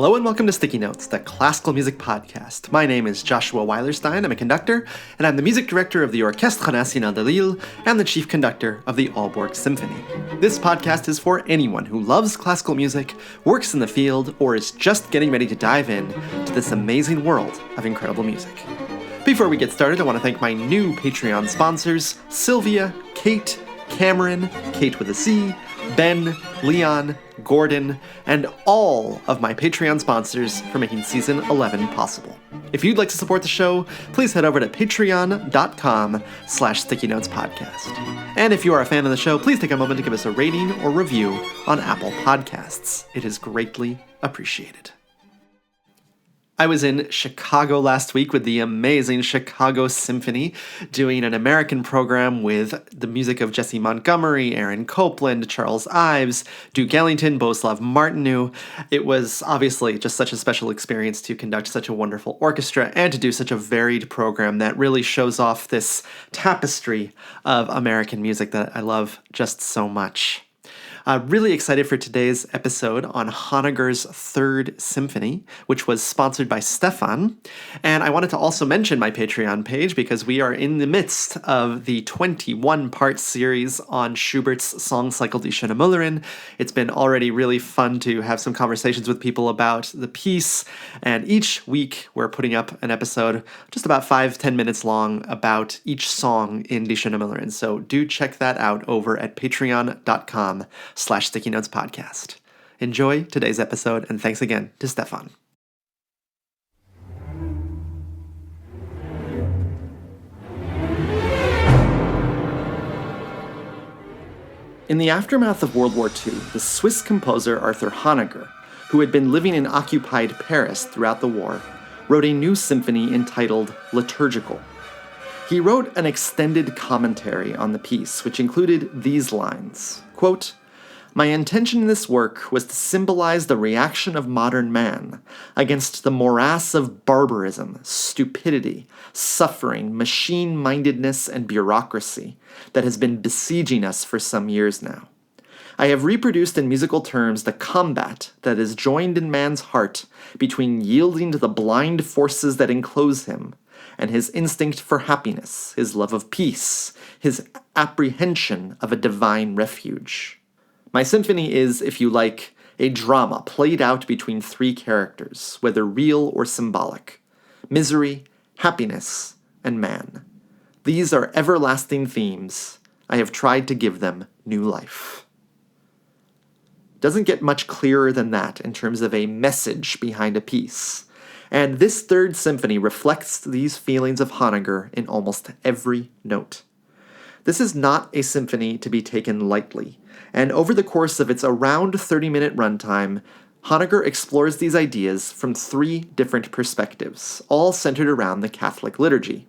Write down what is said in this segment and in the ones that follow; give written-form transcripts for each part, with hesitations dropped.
Hello and welcome to Sticky Notes, the classical music podcast. My name is Joshua Weilerstein. I'm a conductor, and I'm the music director of the Orchestre National de Lille and the chief conductor of the Aalborg Symphony. This podcast is for anyone who loves classical music, works in the field, or is just getting ready to dive in to this amazing world of incredible music. Before we get started, I want to thank my new Patreon sponsors, Sylvia, Kate, Cameron, Kate with a C, Ben, Leon, Gordon, and all of my Patreon sponsors for making Season 11 possible. If you'd like to support the show, please head over to patreon.com/StickyNotesPodcast. And if you are a fan of the show, please take a moment to give us a rating or review on Apple Podcasts. It is greatly appreciated. I was in Chicago last week with the amazing Chicago Symphony, doing an American program with the music of Jesse Montgomery, Aaron Copland, Charles Ives, Duke Ellington, Boleslav Martinu. It was obviously just such a special experience to conduct such a wonderful orchestra and to do such a varied program that really shows off this tapestry of American music that I love just so much. Really excited for today's episode on Honegger's Third Symphony, which was sponsored by Stefan. And I wanted to also mention my Patreon page because we are in the midst of the 21-part series on Schubert's song cycle Die Schöne Müllerin. It's been already really fun to have some conversations with people about the piece. And each week we're putting up an episode just about 5-10 minutes long about each song in Die Schöne Müllerin. So do check that out over at patreon.com/Sticky Notes Podcast. Enjoy today's episode, and thanks again to Stefan. In the aftermath of World War II, the Swiss composer Arthur Honegger, who had been living in occupied Paris throughout the war, wrote a new symphony entitled Liturgical. He wrote an extended commentary on the piece, which included these lines, quote, "My intention in this work was to symbolize the reaction of modern man against the morass of barbarism, stupidity, suffering, machine-mindedness, and bureaucracy that has been besieging us for some years now. I have reproduced in musical terms the combat that is joined in man's heart between yielding to the blind forces that enclose him and his instinct for happiness, his love of peace, his apprehension of a divine refuge. My symphony is, if you like, a drama played out between three characters, whether real or symbolic: misery, happiness, and man. These are everlasting themes. I have tried to give them new life." Doesn't get much clearer than that in terms of a message behind a piece. And this third symphony reflects these feelings of Honegger in almost every note. This is not a symphony to be taken lightly, and over the course of its around 30-minute runtime, Honegger explores these ideas from three different perspectives, all centered around the Catholic liturgy.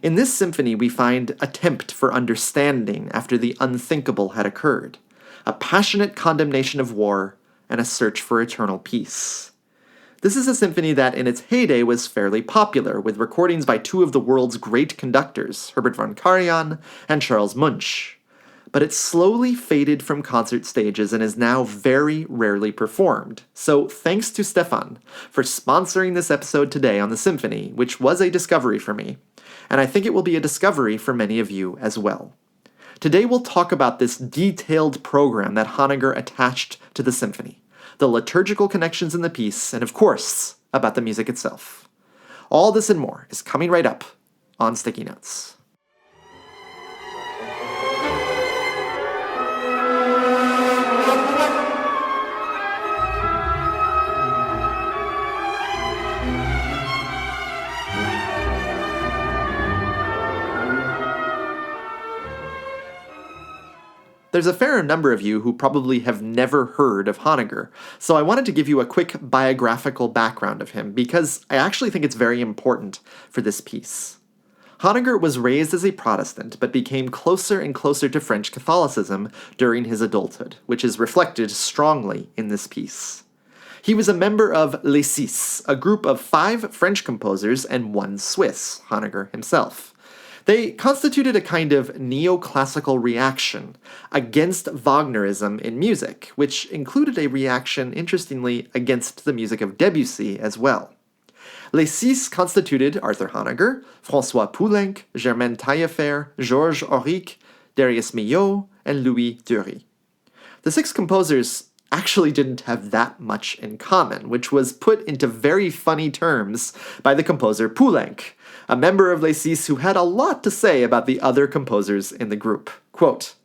In this symphony, we find attempt for understanding after the unthinkable had occurred, a passionate condemnation of war, and a search for eternal peace. This is a symphony that in its heyday was fairly popular, with recordings by two of the world's great conductors, Herbert von Karajan and Charles Munch. But it slowly faded from concert stages and is now very rarely performed. So thanks to Stefan for sponsoring this episode today on the symphony, which was a discovery for me, and I think it will be a discovery for many of you as well. Today we'll talk about this detailed program that Honegger attached to the symphony, the liturgical connections in the piece, and of course, about the music itself. All this and more is coming right up on Sticky Notes. There's a fair number of you who probably have never heard of Honegger, so I wanted to give you a quick biographical background of him because I actually think it's very important for this piece. Honegger was raised as a Protestant, but became closer and closer to French Catholicism during his adulthood, which is reflected strongly in this piece. He was a member of Les Six, a group of 5 French composers and 1 Swiss, Honegger himself. They constituted a kind of neoclassical reaction against Wagnerism in music, which included a reaction, interestingly, against the music of Debussy as well. Les Six constituted Arthur Honegger, François Poulenc, Germaine Taillefer, Georges Auric, Darius Milhaud, and Louis Dury. The six composers actually didn't have that much in common, which was put into very funny terms by the composer Poulenc, a member of Les Six who had a lot to say about the other composers in the group. Quote,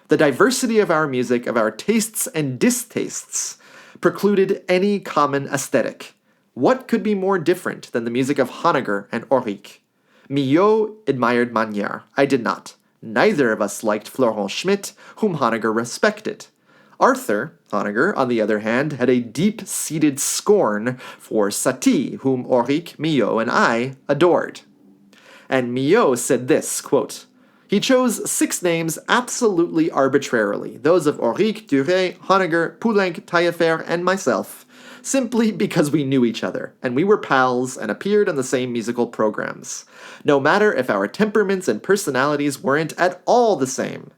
"The diversity of our music, of our tastes and distastes, precluded any common aesthetic. What could be more different than the music of Honneger and Auric? Milhaud admired Manière. I did not. Neither of us liked Florent Schmitt, whom Honneger respected. Arthur Honegger, on the other hand, had a deep-seated scorn for Satie, whom Auric, Milhaud, and I adored." And Milhaud said this, quote, "He chose 6 names absolutely arbitrarily, those of Auric, Duret, Honneger, Poulenc, Taillefer, and myself, simply because we knew each other, and we were pals and appeared on the same musical programs, no matter if our temperaments and personalities weren't at all the same.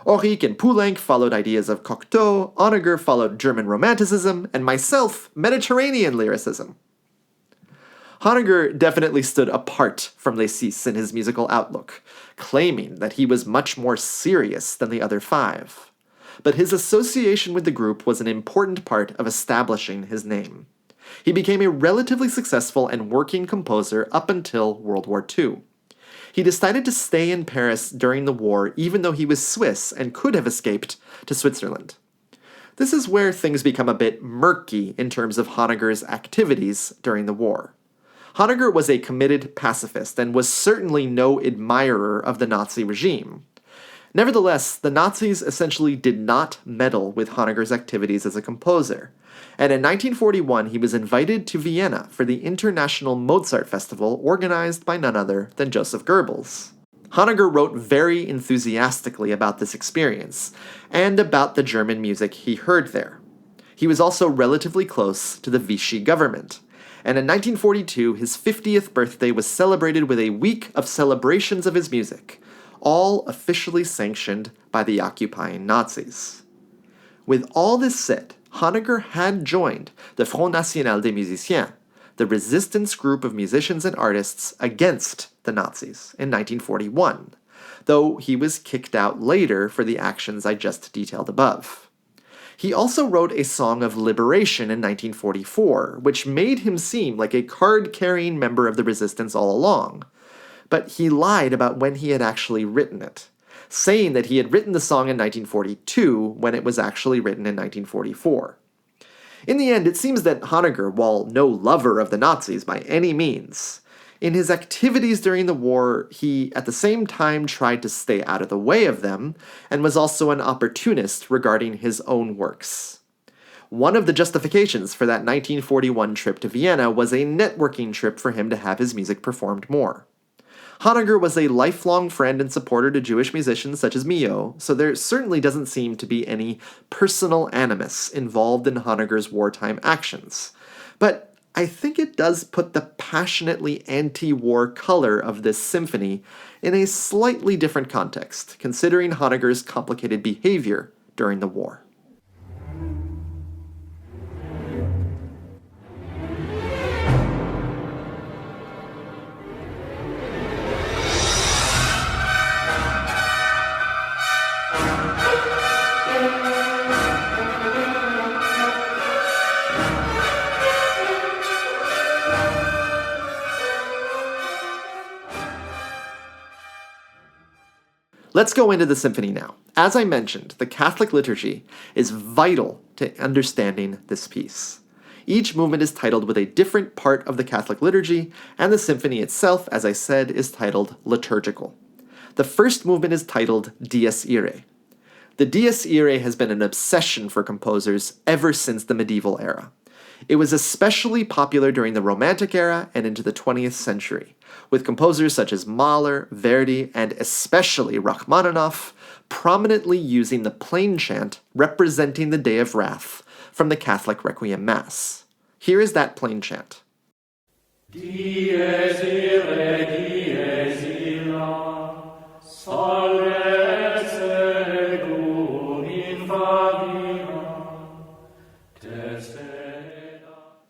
Auric and Poulenc followed ideas of Cocteau, Honneger followed German Romanticism, and myself, Mediterranean lyricism." Honneger definitely stood apart from Les Six in his musical outlook, claiming that he was much more serious than the other 5. But his association with the group was an important part of establishing his name. He became a relatively successful and working composer up until World War II. He decided to stay in Paris during the war even though he was Swiss and could have escaped to Switzerland. This is where things become a bit murky in terms of Honegger's activities during the war. Honegger was a committed pacifist and was certainly no admirer of the Nazi regime. Nevertheless, the Nazis essentially did not meddle with Honegger's activities as a composer, and in 1941 he was invited to Vienna for the International Mozart Festival organized by none other than Joseph Goebbels. Honegger wrote very enthusiastically about this experience, and about the German music he heard there. He was also relatively close to the Vichy government, and in 1942 his 50th birthday was celebrated with a week of celebrations of his music, all officially sanctioned by the occupying Nazis. With all this said, Honegger had joined the Front National des Musiciens, the resistance group of musicians and artists against the Nazis, in 1941, though he was kicked out later for the actions I just detailed above. He also wrote a song of liberation in 1944, which made him seem like a card-carrying member of the resistance all along. But he lied about when he had actually written it, saying that he had written the song in 1942 when it was actually written in 1944. In the end, it seems that Honegger, while no lover of the Nazis by any means, in his activities during the war, he at the same time tried to stay out of the way of them, and was also an opportunist regarding his own works. One of the justifications for that 1941 trip to Vienna was a networking trip for him to have his music performed more. Honegger was a lifelong friend and supporter to Jewish musicians such as Milhaud, so there certainly doesn't seem to be any personal animus involved in Honegger's wartime actions. But I think it does put the passionately anti-war color of this symphony in a slightly different context, considering Honegger's complicated behavior during the war. Let's go into the symphony now. As I mentioned, the Catholic liturgy is vital to understanding this piece. Each movement is titled with a different part of the Catholic liturgy, and the symphony itself, as I said, is titled Liturgical. The first movement is titled Dies Irae. The Dies Irae has been an obsession for composers ever since the medieval era. It was especially popular during the Romantic era and into the 20th century, with composers such as Mahler, Verdi, and especially Rachmaninoff prominently using the plain chant representing the Day of Wrath from the Catholic Requiem Mass. Here is that plain chant. Dies irae, dies illa.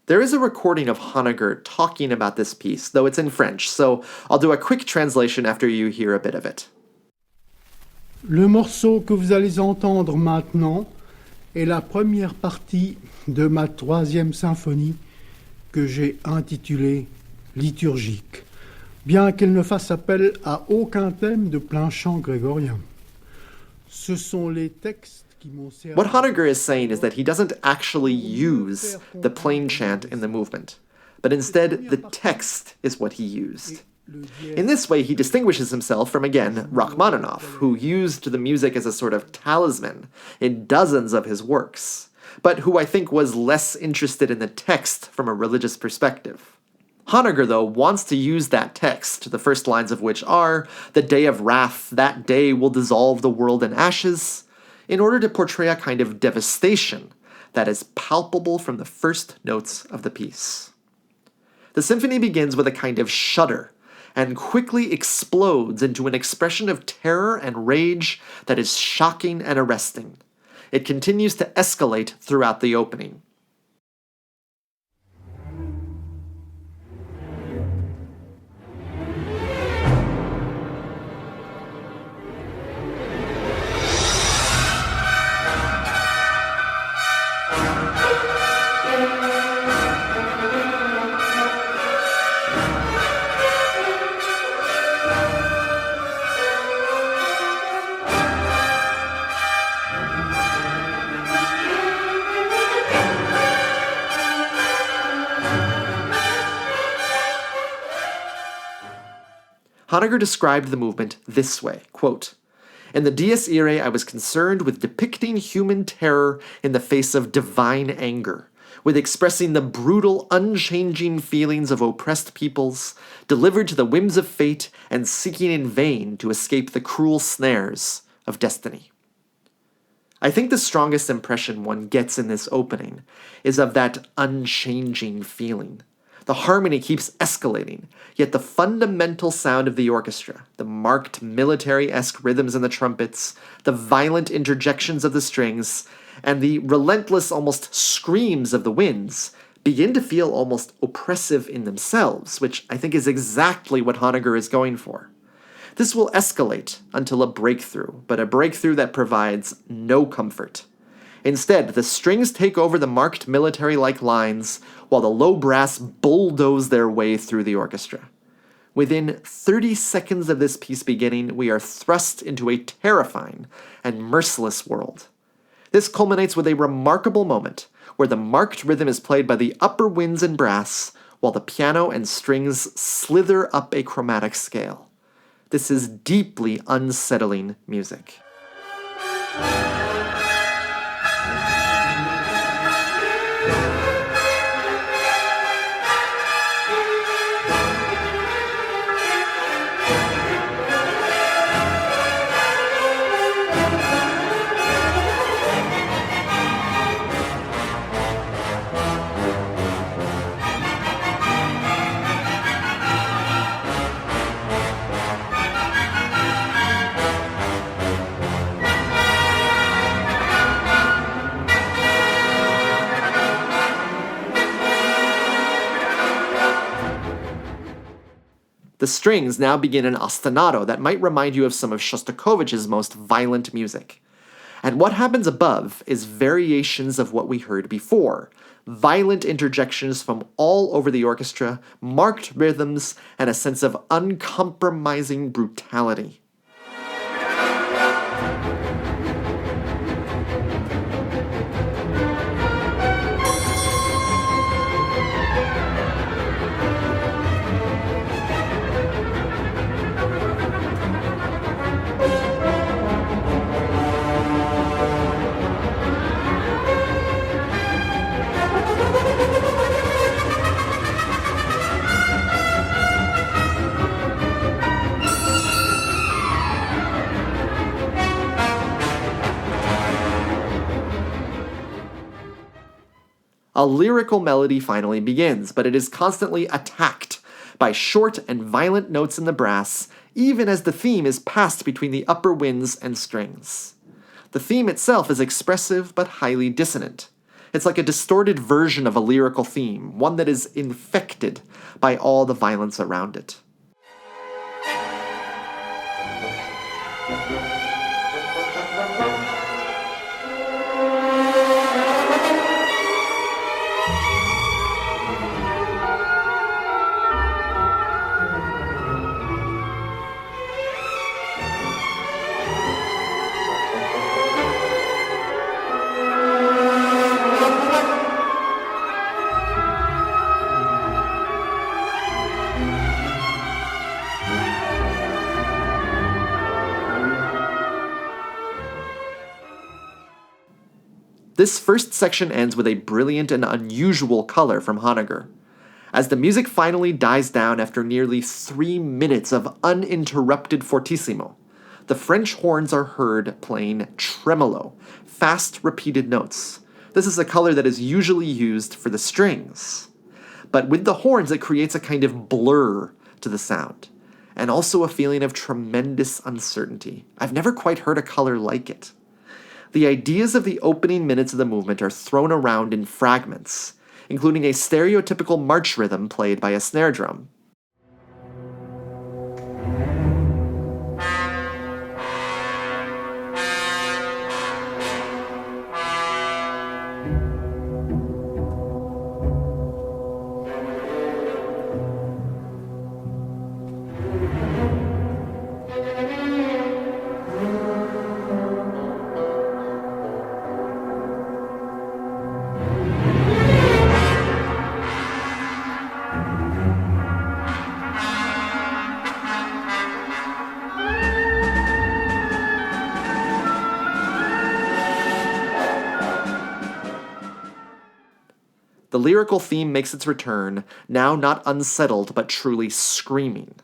There is a recording of Honneger talking about this piece, though it's in French, so I'll do a quick translation after you hear a bit of it. Le morceau que vous allez entendre maintenant est la première partie de ma 3e symphonie que j'ai intitulée Liturgique, bien qu'elle ne fasse appel à aucun thème de plein chant grégorien. Ce sont les textes. What Honneger is saying is that he doesn't actually use the plain chant in the movement, but instead the text is what he used. In this way, he distinguishes himself from, again, Rachmaninoff, who used the music as a sort of talisman in dozens of his works, but who I think was less interested in the text from a religious perspective. Honneger, though, wants to use that text, the first lines of which are, "The day of wrath, that day will dissolve the world in ashes," in order to portray a kind of devastation that is palpable from the first notes of the piece. The symphony begins with a kind of shudder and quickly explodes into an expression of terror and rage that is shocking and arresting. It continues to escalate throughout the opening. Honneger described the movement this way, quote, "In the Dies Irae, I was concerned with depicting human terror in the face of divine anger, with expressing the brutal, unchanging feelings of oppressed peoples, delivered to the whims of fate and seeking in vain to escape the cruel snares of destiny." I think the strongest impression one gets in this opening is of that unchanging feeling. The harmony keeps escalating, yet the fundamental sound of the orchestra, the marked military-esque rhythms in the trumpets, the violent interjections of the strings, and the relentless, almost screams of the winds begin to feel almost oppressive in themselves, which I think is exactly what Honneger is going for. This will escalate until a breakthrough, but a breakthrough that provides no comfort. Instead, the strings take over the marked military-like lines, while the low brass bulldoze their way through the orchestra. Within 30 seconds of this piece beginning, we are thrust into a terrifying and merciless world. This culminates with a remarkable moment, where the marked rhythm is played by the upper winds and brass, while the piano and strings slither up a chromatic scale. This is deeply unsettling music. The strings now begin an ostinato that might remind you of some of Shostakovich's most violent music. And what happens above is variations of what we heard before, violent interjections from all over the orchestra, marked rhythms, and a sense of uncompromising brutality. A lyrical melody finally begins, but it is constantly attacked by short and violent notes in the brass, even as the theme is passed between the upper winds and strings. The theme itself is expressive but highly dissonant. It's like a distorted version of a lyrical theme, one that is infected by all the violence around it. This first section ends with a brilliant and unusual color from Honneger. As the music finally dies down after nearly 3 minutes of uninterrupted fortissimo, the French horns are heard playing tremolo, fast repeated notes. This is a color that is usually used for the strings. But with the horns, it creates a kind of blur to the sound, and also a feeling of tremendous uncertainty. I've never quite heard a color like it. The ideas of the opening minutes of the movement are thrown around in fragments, including a stereotypical march rhythm played by a snare drum. The lyrical theme makes its return, now not unsettled but truly screaming.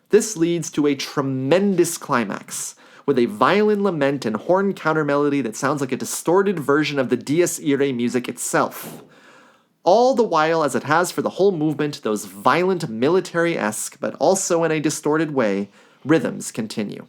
This leads to a tremendous climax, with a violin lament and horn countermelody that sounds like a distorted version of the Dies Irae music itself. All the while, as it has for the whole movement, those violent military-esque, but also in a distorted way, rhythms continue.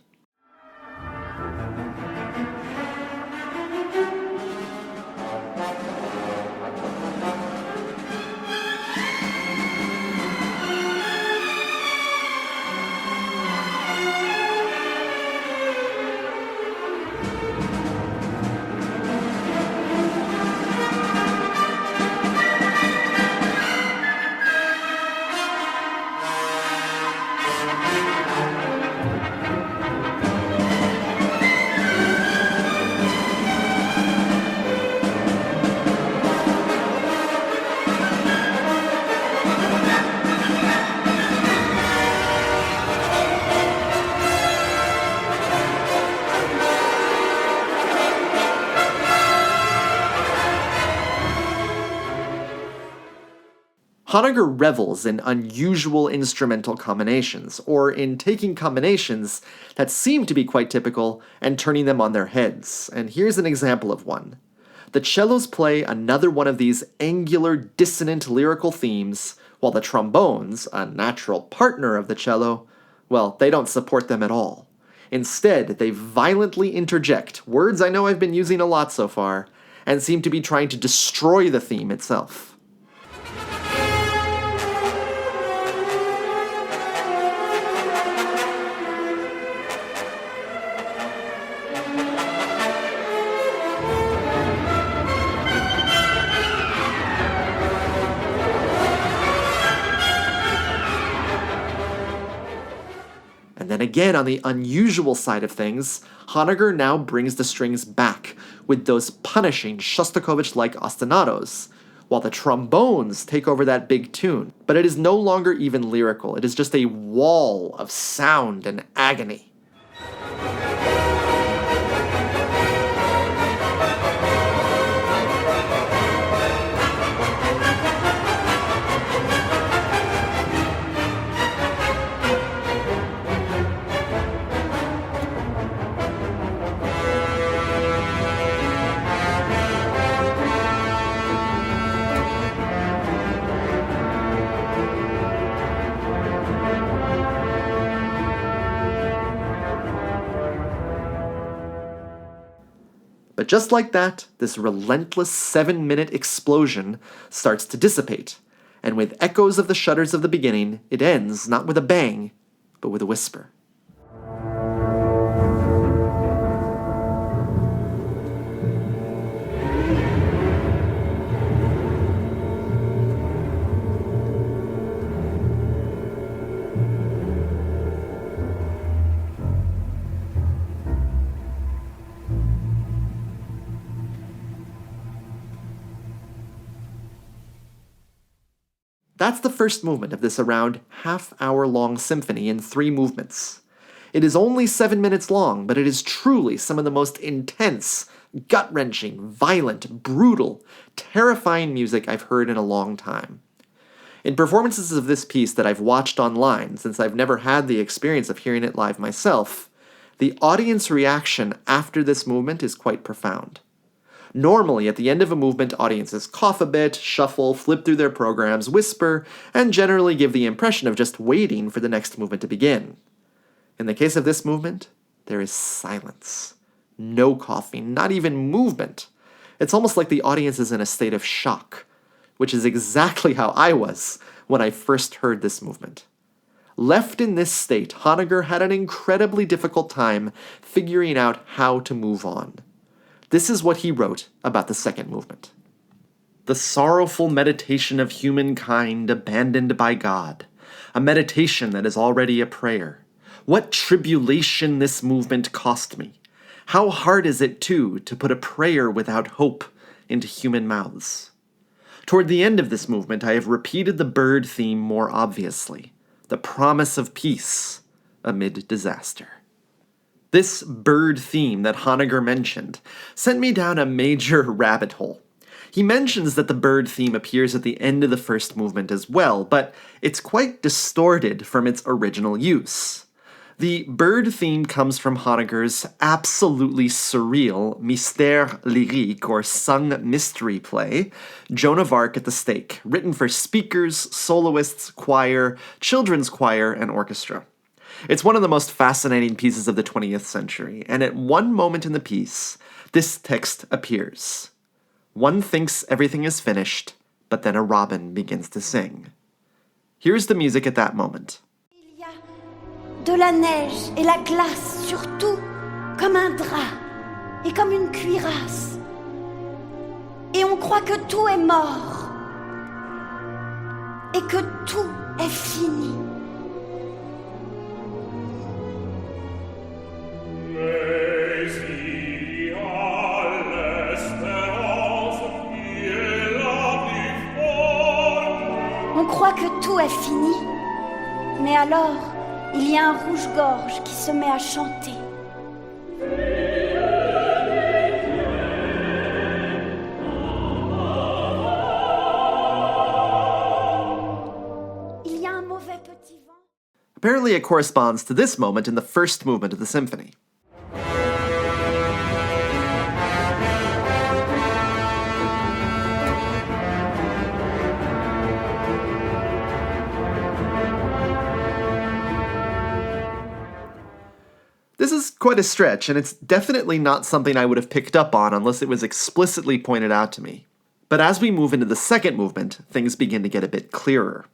Honneger revels in unusual instrumental combinations, or in taking combinations that seem to be quite typical and turning them on their heads, and here's an example of one. The cellos play another one of these angular, dissonant lyrical themes, while the trombones, a natural partner of the cello, well, they don't support them at all. Instead, they violently interject, words I know I've been using a lot so far, and seem to be trying to destroy the theme itself. And then again, on the unusual side of things, Honneger now brings the strings back with those punishing Shostakovich-like ostinatos, while the trombones take over that big tune. But it is no longer even lyrical. It is just a wall of sound and agony. But just like that, this relentless 7-minute explosion starts to dissipate, and with echoes of the shudders of the beginning, it ends not with a bang, but with a whisper. That's the first movement of this around half-hour-long symphony in 3 movements. It is only 7 minutes long, but it is truly some of the most intense, gut-wrenching, violent, brutal, terrifying music I've heard in a long time. In performances of this piece that I've watched online, since I've never had the experience of hearing it live myself, the audience reaction after this movement is quite profound. Normally, at the end of a movement, audiences cough a bit, shuffle, flip through their programs, whisper, and generally give the impression of just waiting for the next movement to begin. In the case of this movement, there is silence. No coughing, not even movement. It's almost like the audience is in a state of shock, which is exactly how I was when I first heard this movement. Left in this state, Honneger had an incredibly difficult time figuring out how to move on. This is what he wrote about the second movement. The sorrowful meditation of humankind abandoned by God, a meditation that is already a prayer. What tribulation this movement cost me. How hard is it, too, to put a prayer without hope into human mouths. Toward the end of this movement, I have repeated the bird theme more obviously, the promise of peace amid disaster. This bird theme that Honneger mentioned sent me down a major rabbit hole. He mentions that the bird theme appears at the end of the first movement as well, but it's quite distorted from its original use. The bird theme comes from Honegger's absolutely surreal mystère lyrique, or sung mystery play, Joan of Arc at the Stake, written for speakers, soloists, choir, children's choir, and orchestra. It's one of the most fascinating pieces of the 20th century, and at one moment in the piece, this text appears. One thinks everything is finished, but then a robin begins to sing. Here's the music at that moment. Il y a de la neige et la glace sur tout, comme un drap et comme une cuirasse. Et on croit que tout est mort et que tout est fini. On croit que tout est fini, mais alors, il y a un rouge-gorge qui se met à chanter. Il y a un mauvais petit vent. Apparently it corresponds to this moment in the first movement of the symphony. This is quite a stretch, and it's definitely not something I would have picked up on unless it was explicitly pointed out to me. But as we move into the second movement, things begin to get a bit clearer.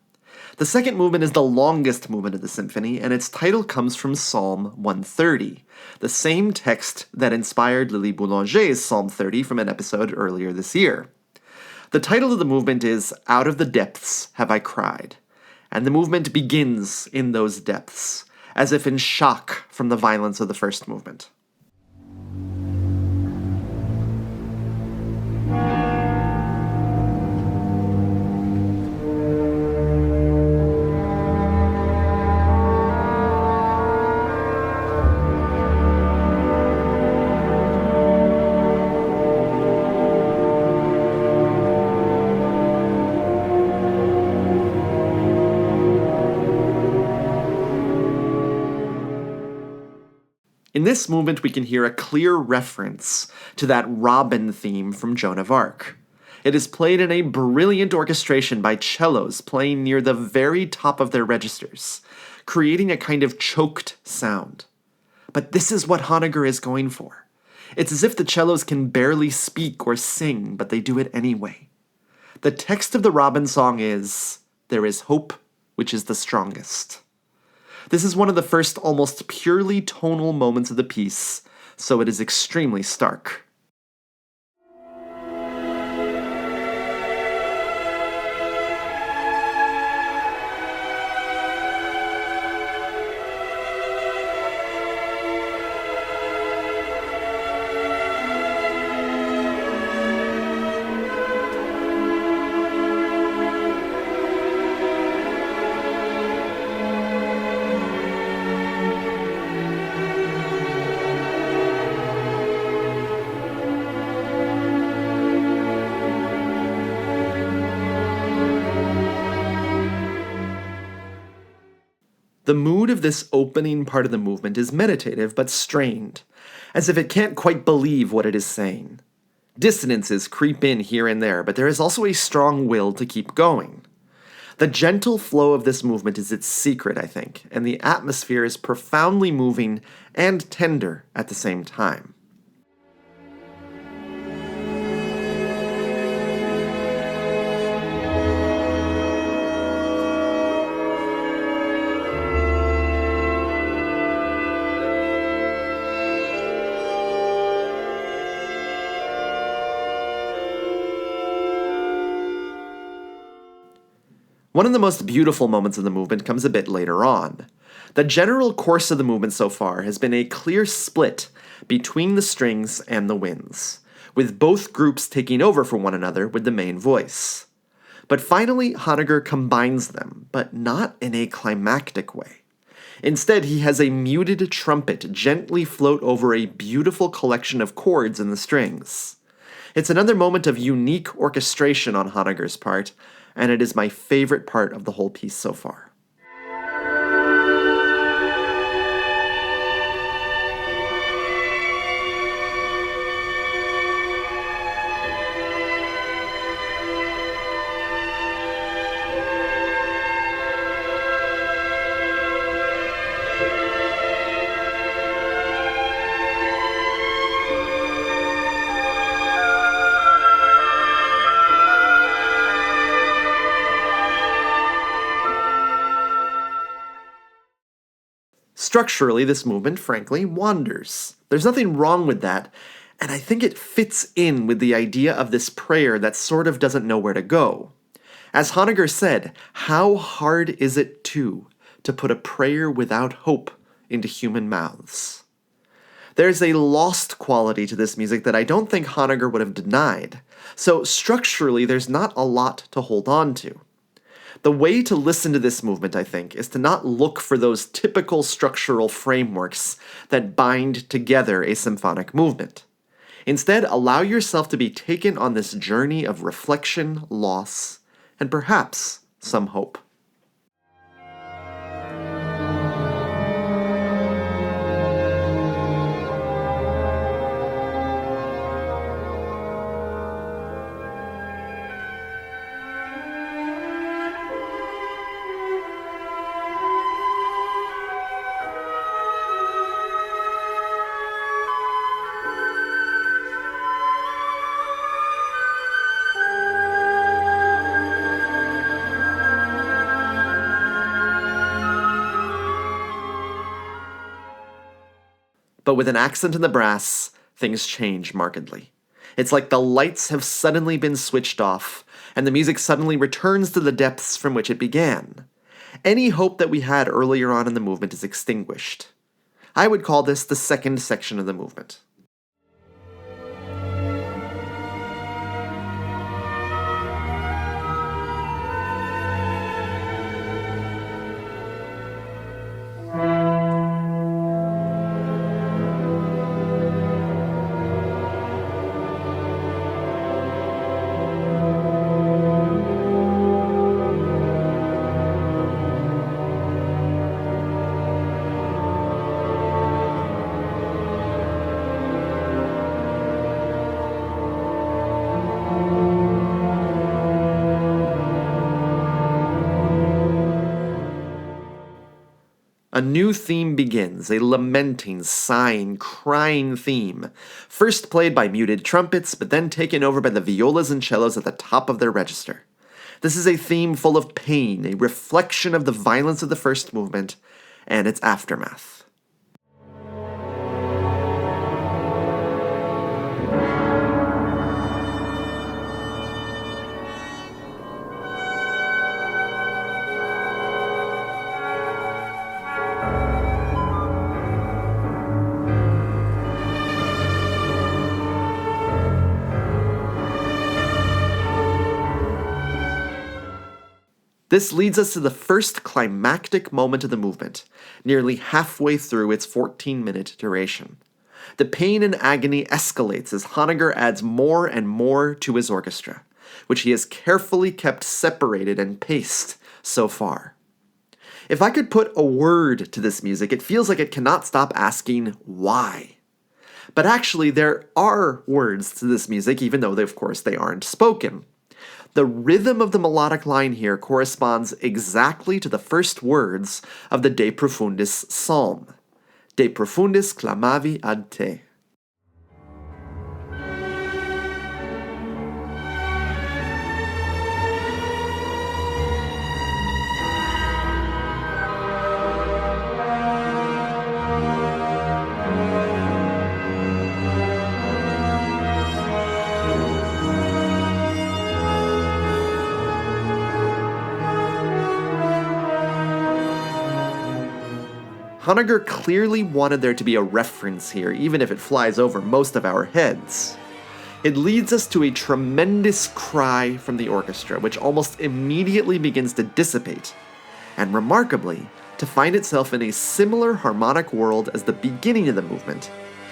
The second movement is the longest movement of the symphony, and its title comes from Psalm 130, the same text that inspired Lily Boulanger's Psalm 30 from an episode earlier this year. The title of the movement is Out of the Depths Have I Cried, and the movement begins in those depths, as if in shock from the violence of the first movement. In this movement, we can hear a clear reference to that robin theme from Joan of Arc. It is played in a brilliant orchestration by cellos playing near the very top of their registers, creating a kind of choked sound. But this is what Honneger is going for. It's as if the cellos can barely speak or sing, but they do it anyway. The text of the Robin song is, "There is hope, which is the strongest." This is one of the first almost purely tonal moments of the piece, so it is extremely stark. The mood of this opening part of the movement is meditative but strained, as if it can't quite believe what it is saying. Dissonances creep in here and there, but there is also a strong will to keep going. The gentle flow of this movement is its secret, I think, and the atmosphere is profoundly moving and tender at the same time. One of the most beautiful moments of the movement comes a bit later on. The general course of the movement so far has been a clear split between the strings and the winds, with both groups taking over for one another with the main voice. But finally, Honneger combines them, but not in a climactic way. Instead, he has a muted trumpet gently float over a beautiful collection of chords in the strings. It's another moment of unique orchestration on Honegger's part, and it is my favorite part of the whole piece so far. Structurally, this movement, frankly, wanders. There's nothing wrong with that, and I think it fits in with the idea of this prayer that sort of doesn't know where to go. As Honneger said, how hard is it, to put a prayer without hope into human mouths? There's a lost quality to this music that I don't think Honneger would have denied, so structurally there's not a lot to hold on to. The way to listen to this movement, I think, is to not look for those typical structural frameworks that bind together a symphonic movement. Instead, allow yourself to be taken on this journey of reflection, loss, and perhaps some hope. But with an accent in the brass, things change markedly. It's like the lights have suddenly been switched off, and the music suddenly returns to the depths from which it began. Any hope that we had earlier on in the movement is extinguished. I would call this the second section of the movement. A new theme begins, a lamenting, sighing, crying theme, first played by muted trumpets, but then taken over by the violas and cellos at the top of their register. This is a theme full of pain, a reflection of the violence of the first movement and its aftermath. This leads us to the first climactic moment of the movement, nearly halfway through its 14-minute duration. The pain and agony escalates as Honneger adds more and more to his orchestra, which he has carefully kept separated and paced so far. If I could put a word to this music, it feels like it cannot stop asking why. But actually, there are words to this music, even though, of course, they aren't spoken. The rhythm of the melodic line here corresponds exactly to the first words of the De Profundis psalm. De profundis clamavi ad te. Honneger clearly wanted there to be a reference here, even if it flies over most of our heads. It leads us to a tremendous cry from the orchestra, which almost immediately begins to dissipate, and remarkably, to find itself in a similar harmonic world as the beginning of the movement,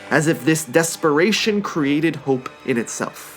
as if this desperation created hope in itself.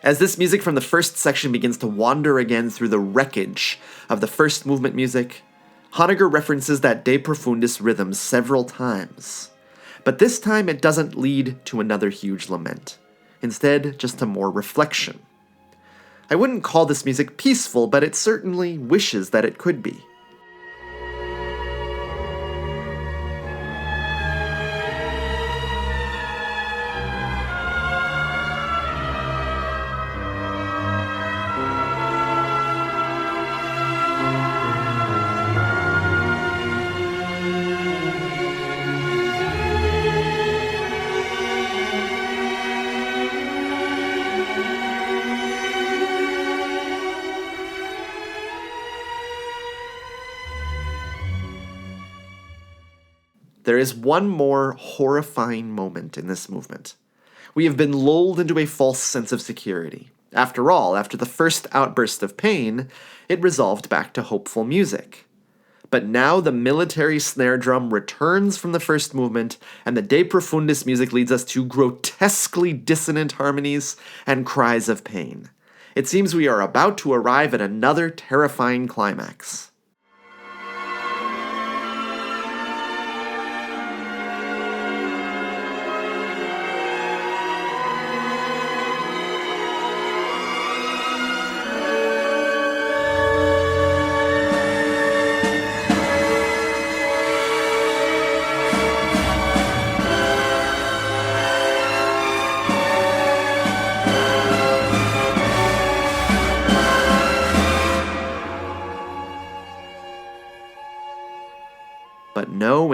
As this music from the first section begins to wander again through the wreckage of the first movement music, Honneger references that De Profundis rhythm several times. But this time it doesn't lead to another huge lament. Instead, just to more reflection. I wouldn't call this music peaceful, but it certainly wishes that it could be. There is one more horrifying moment in this movement. We have been lulled into a false sense of security. After all, after the first outburst of pain, it resolved back to hopeful music. But now the military snare drum returns from the first movement, and the De Profundis music leads us to grotesquely dissonant harmonies and cries of pain. It seems we are about to arrive at another terrifying climax.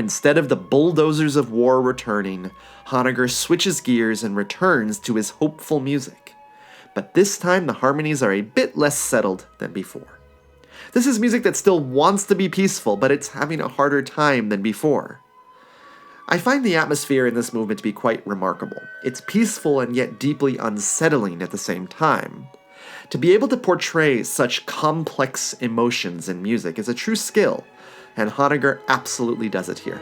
instead of the bulldozers of war returning, Honneger switches gears and returns to his hopeful music. But this time the harmonies are a bit less settled than before. This is music that still wants to be peaceful, but it's having a harder time than before. I find the atmosphere in this movement to be quite remarkable. It's peaceful and yet deeply unsettling at the same time. To be able to portray such complex emotions in music is a true skill, and Honneger absolutely does it here.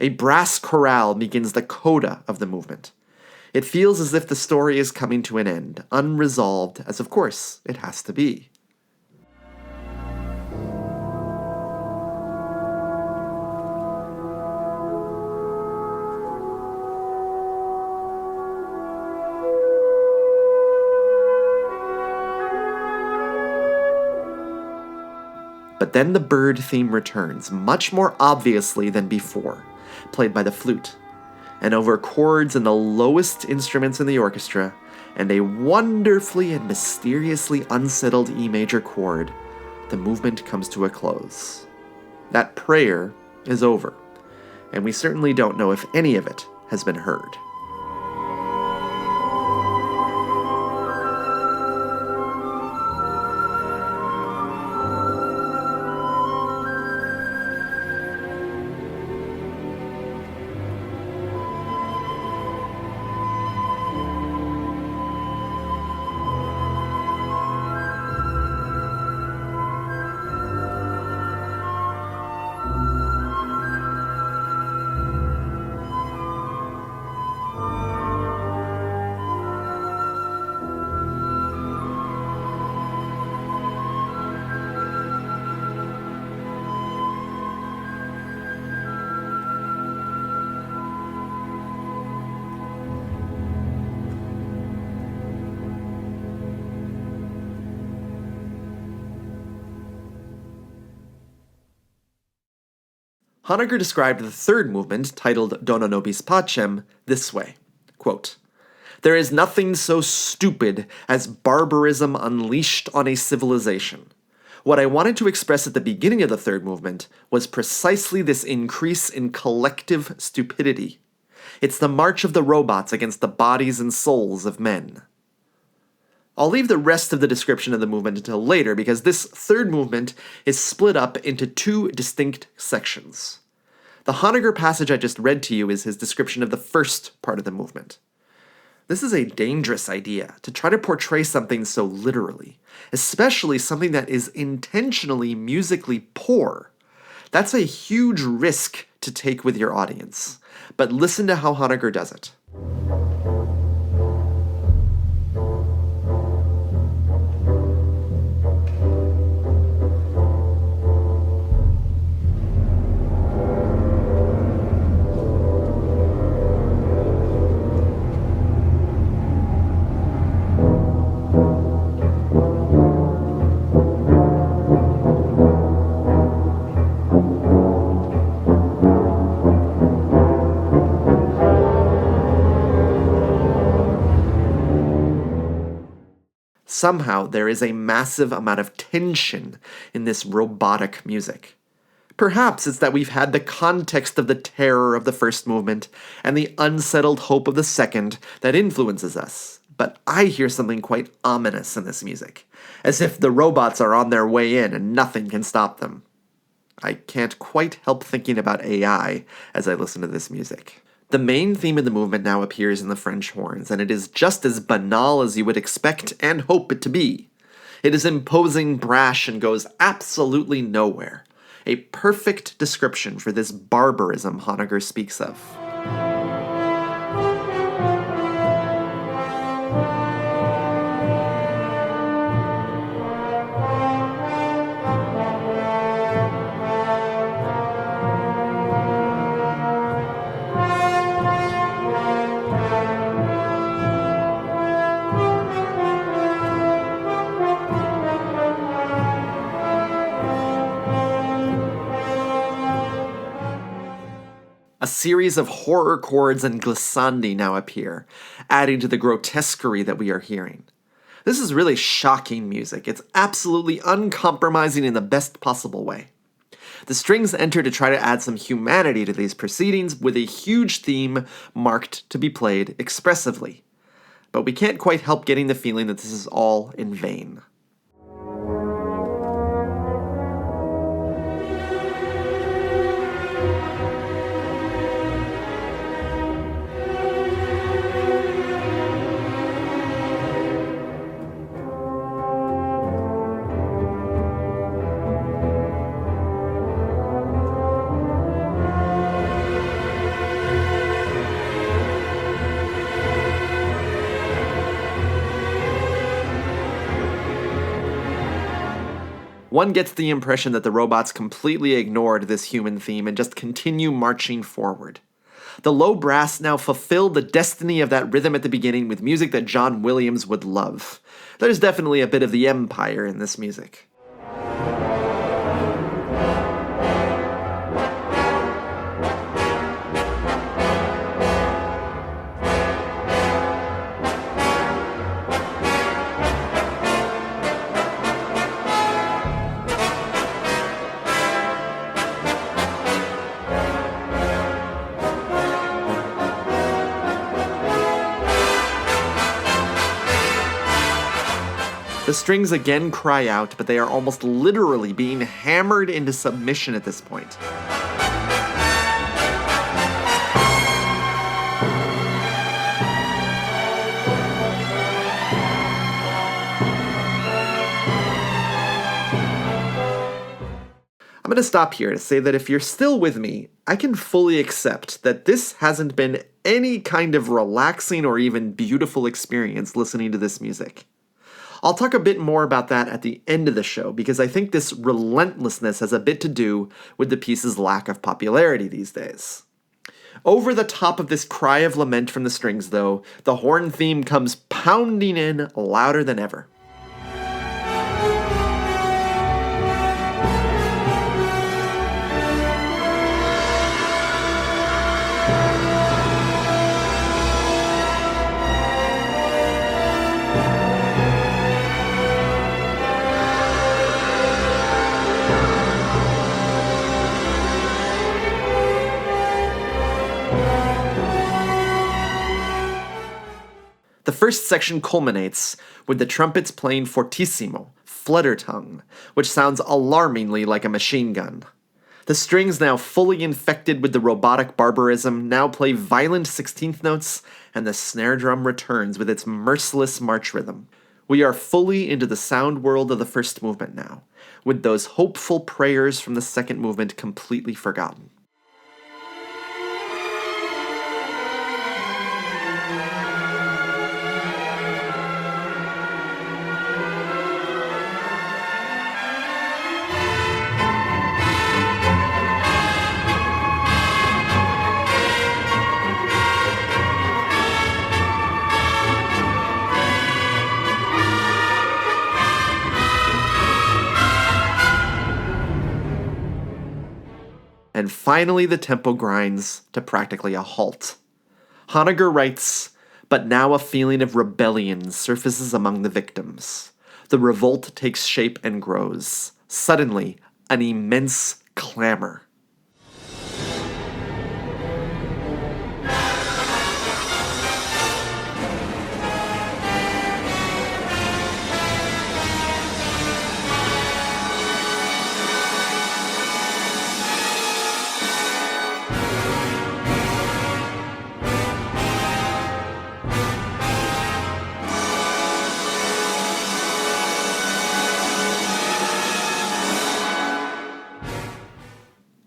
A brass chorale begins the coda of the movement. It feels as if the story is coming to an end, unresolved, as of course it has to be. But then the bird theme returns, much more obviously than before, played by the flute, and over chords in the lowest instruments in the orchestra, and a wonderfully and mysteriously unsettled E major chord, the movement comes to a close. That prayer is over, and we certainly don't know if any of it has been heard. Honneger described the third movement, titled Dona nobis pacem, this way, quote, "There is nothing so stupid as barbarism unleashed on a civilization. What I wanted to express at the beginning of the third movement was precisely this increase in collective stupidity. It's the march of the robots against the bodies and souls of men." I'll leave the rest of the description of the movement until later because this third movement is split up into two distinct sections. The Honneger passage I just read to you is his description of the first part of the movement. This is a dangerous idea, to try to portray something so literally, especially something that is intentionally musically poor. That's a huge risk to take with your audience, but listen to how Honneger does it. Somehow, there is a massive amount of tension in this robotic music. Perhaps it's that we've had the context of the terror of the first movement and the unsettled hope of the second that influences us. But I hear something quite ominous in this music, as if the robots are on their way in and nothing can stop them. I can't quite help thinking about AI as I listen to this music. The main theme of the movement now appears in the French horns, and it is just as banal as you would expect and hope it to be. It is imposing, brash, and goes absolutely nowhere. A perfect description for this barbarism Honneger speaks of. series of horror chords and glissandi now appear, adding to the grotesquerie that we are hearing. This is really shocking music. It's absolutely uncompromising in the best possible way. The strings enter to try to add some humanity to these proceedings with a huge theme marked to be played expressively. But we can't quite help getting the feeling that this is all in vain. One gets the impression that the robots completely ignored this human theme and just continue marching forward. The low brass now fulfill the destiny of that rhythm at the beginning with music that John Williams would love. There's definitely a bit of the Empire in this music. The strings again cry out, but they are almost literally being hammered into submission at this point. I'm going to stop here to say that if you're still with me, I can fully accept that this hasn't been any kind of relaxing or even beautiful experience listening to this music. I'll talk a bit more about that at the end of the show, because I think this relentlessness has a bit to do with the piece's lack of popularity these days. Over the top of this cry of lament from the strings, though, the horn theme comes pounding in louder than ever. The first section culminates with the trumpets playing fortissimo, flutter tongue, which sounds alarmingly like a machine gun. The strings, now fully infected with the robotic barbarism, now play violent 16th notes, and the snare drum returns with its merciless march rhythm. We are fully into the sound world of the first movement now, with those hopeful prayers from the second movement completely forgotten. And finally, the tempo grinds to practically a halt. Honneger writes, "But now a feeling of rebellion surfaces among the victims. The revolt takes shape and grows. Suddenly, an immense clamor."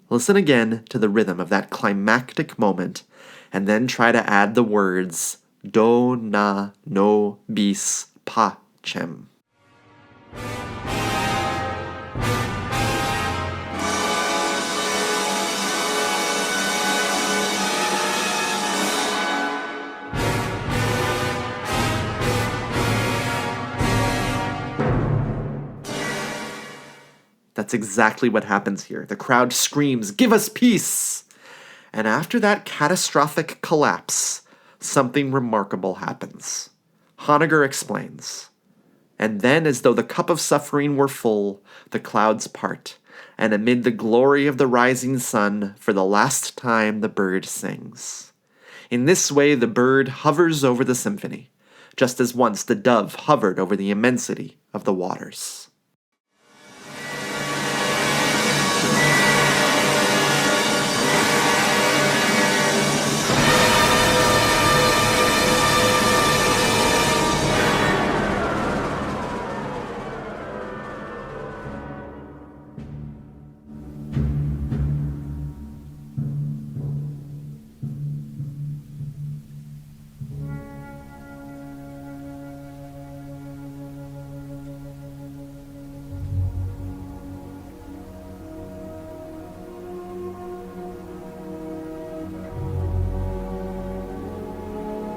Listen again to the rhythm of that climactic moment, and then try to add the words do, na, no, bis, pa, chem. That's exactly what happens here. The crowd screams, "Give us peace!" And after that catastrophic collapse, something remarkable happens. Honneger explains. And then, as though the cup of suffering were full, the clouds part, and amid the glory of the rising sun, for the last time the bird sings. In this way the bird hovers over the symphony, just as once the dove hovered over the immensity of the waters.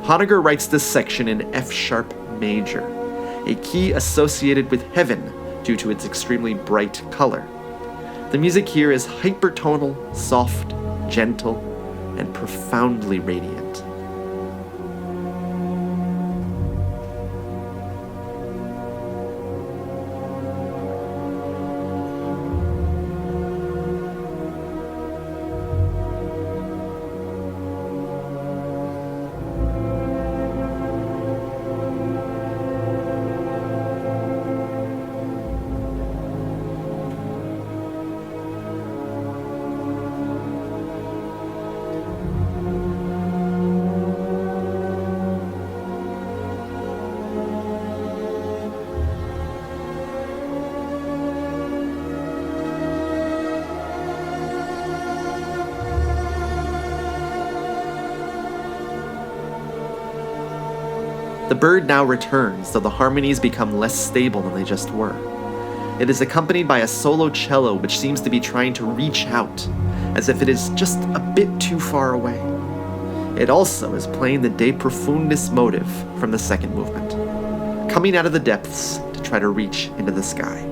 Honneger writes this section in F-sharp major, a key associated with heaven due to its extremely bright color. The music here is hypertonal, soft, gentle, and profoundly radiant. The bird now returns, though the harmonies become less stable than they just were. It is accompanied by a solo cello which seems to be trying to reach out, as if it is just a bit too far away. It also is playing the De Profundis motive from the second movement, coming out of the depths to try to reach into the sky.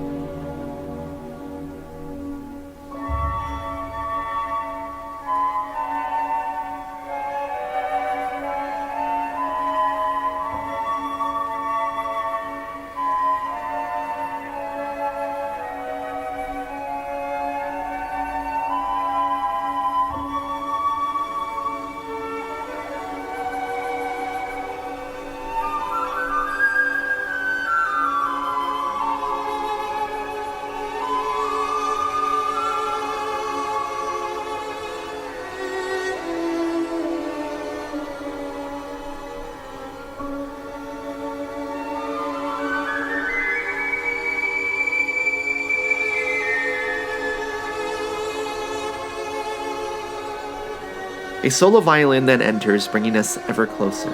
A solo violin then enters, bringing us ever closer.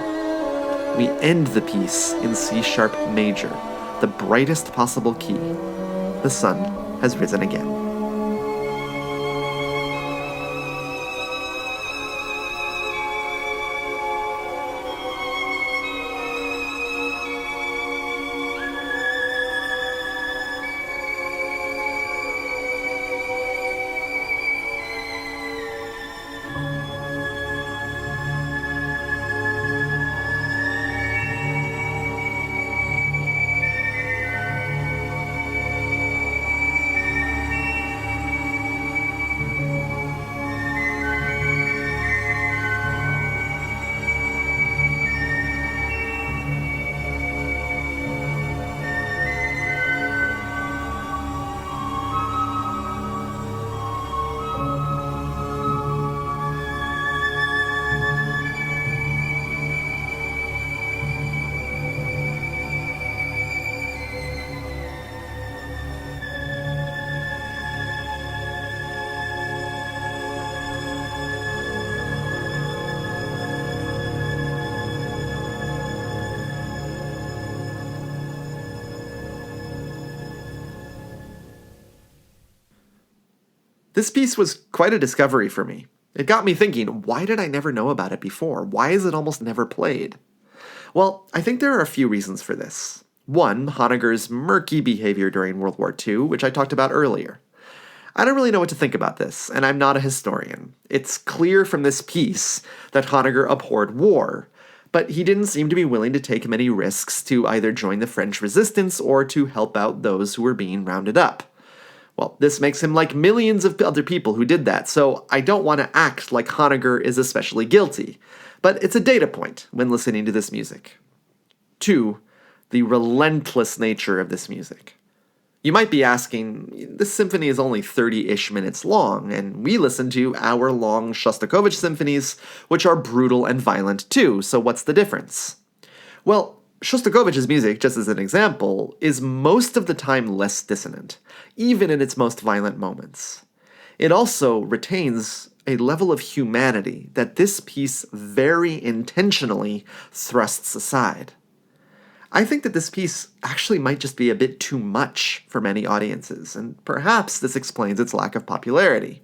We end the piece in C-sharp major, the brightest possible key. The sun has risen again. This piece was quite a discovery for me. It got me thinking, why did I never know about it before? Why is it almost never played? Well, I think there are a few reasons for this. One, Honegger's murky behavior during World War II, which I talked about earlier. I don't really know what to think about this, and I'm not a historian. It's clear from this piece that Honneger abhorred war, but he didn't seem to be willing to take many risks to either join the French resistance or to help out those who were being rounded up. Well, this makes him like millions of other people who did that, so I don't want to act like Honneger is especially guilty, but it's a data point when listening to this music. 2, the relentless nature of this music. You might be asking, this symphony is only 30-ish minutes long, and we listen to hour-long Shostakovich symphonies, which are brutal and violent too, so what's the difference? Well, Shostakovich's music, just as an example, is most of the time less dissonant, even in its most violent moments. It also retains a level of humanity that this piece very intentionally thrusts aside. I think that this piece actually might just be a bit too much for many audiences, and perhaps this explains its lack of popularity.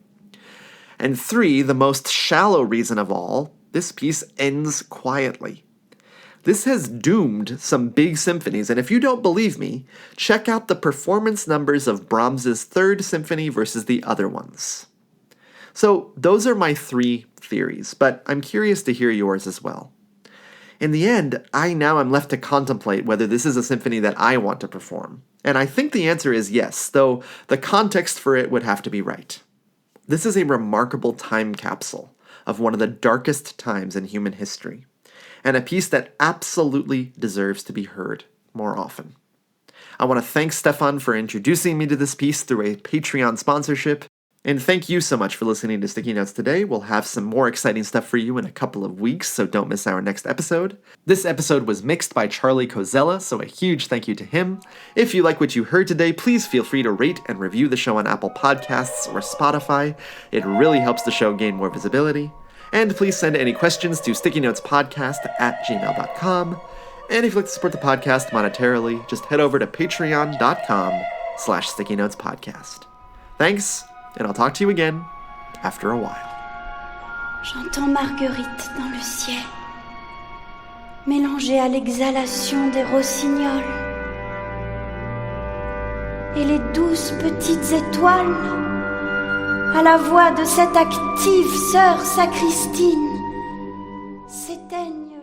And 3, the most shallow reason of all, this piece ends quietly. This has doomed some big symphonies, and if you don't believe me, check out the performance numbers of Brahms's 3rd Symphony versus the other ones. So those are my 3 theories, but I'm curious to hear yours as well. In the end, I now am left to contemplate whether this is a symphony that I want to perform. And I think the answer is yes, though the context for it would have to be right. This is a remarkable time capsule of one of the darkest times in human history, and a piece that absolutely deserves to be heard more often. I want to thank Stefan for introducing me to this piece through a Patreon sponsorship. And thank you so much for listening to Sticky Notes today. We'll have some more exciting stuff for you in a couple of weeks, so don't miss our next episode. This episode was mixed by Charlie Cozella, so a huge thank you to him. If you like what you heard today, please feel free to rate and review the show on Apple Podcasts or Spotify. It really helps the show gain more visibility. And please send any questions to stickynotespodcast@gmail.com. And if you'd like to support the podcast monetarily, just head over to patreon.com/stickynotesPodcast. Thanks. And I'll talk to you again after a while. J'entends Marguerite dans le ciel, mélangée à l'exhalation des rossignols. Et les douces petites étoiles, à la voix de cette active sœur sacristine, s'éteignent